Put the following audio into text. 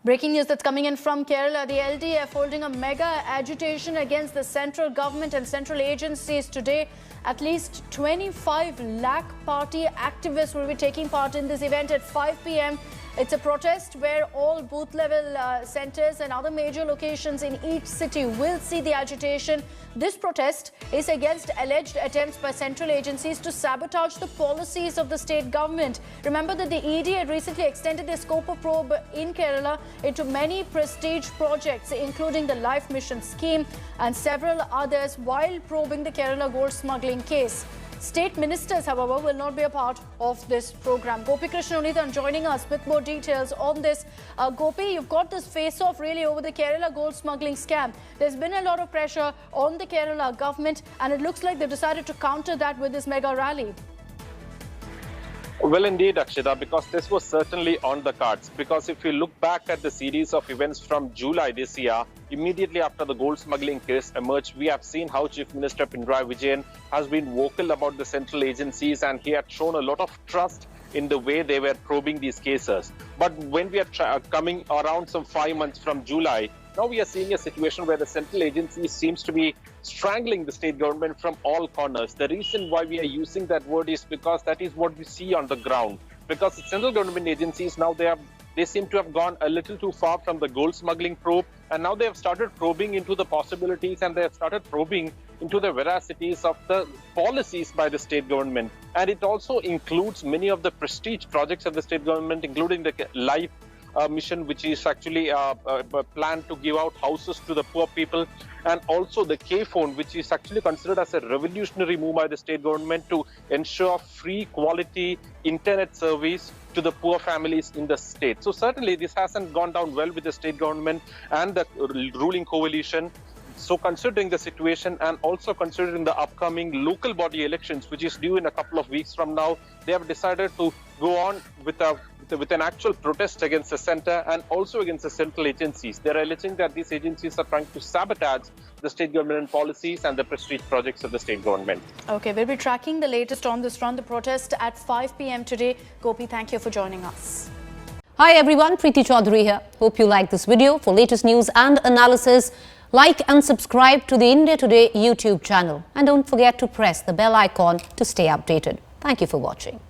Breaking news that's coming in from Kerala. The LDF holding a mega agitation against the central government and central agencies today. At least 25 lakh party activists will be taking part in this event at 5 p.m. It's a protest where all booth level centres and other major locations in each city will see the agitation. This protest is against alleged attempts by central agencies to sabotage the policies of the state government. Remember that the ED had recently extended their scope of probe in Kerala into many prestige projects, including the Life Mission scheme and several others, while probing the Kerala gold smuggling case. State ministers, however, will not be a part of this program. Gopi Krishnan Unithan joining us with more details on this. Gopi, you've got this face-off really over the Kerala gold smuggling scam. There's been a lot of pressure on the Kerala government, and it looks like they've decided to counter that with this mega rally. Well, indeed, Akshita, because this was certainly on the cards. Because if you look back at the series of events from July this year, immediately after the gold smuggling case emerged, we have seen how Chief Minister Pinarayi Vijayan has been vocal about the central agencies, and he had shown a lot of trust in the way they were probing these cases. But when we are coming around some 5 months from July, now we are seeing a situation where the central agency seems to be strangling the state government from all corners. The reason why we are using that word is because that is what we see on the ground. Because the central government agencies now they seem to have gone a little too far from the gold smuggling probe, and now they have started probing into the possibilities, and they have started probing into the veracities of the policies by the state government. And it also includes many of the prestige projects of the state government, including the Life Mission, which is actually planned to give out houses to the poor people, and also the K-Phone, which is actually considered as a revolutionary move by the state government to ensure free quality internet service to the poor families in the state. So certainly this hasn't gone down well with the state government and the ruling coalition. So considering the situation and also considering the upcoming local body elections, which is due in a couple of weeks from now, they have decided to go on with an actual protest against the centre and also against the central agencies. They're alleging that these agencies are trying to sabotage the state government policies and the prestige projects of the state government. Okay, we'll be tracking the latest on this run, the protest at 5 p.m. today. Gopi, thank you for joining us. Hi everyone, Preeti Chaudhary here. Hope you like this video. For latest news and analysis, like and subscribe to the India Today YouTube channel. And don't forget to press the bell icon to stay updated. Thank you for watching.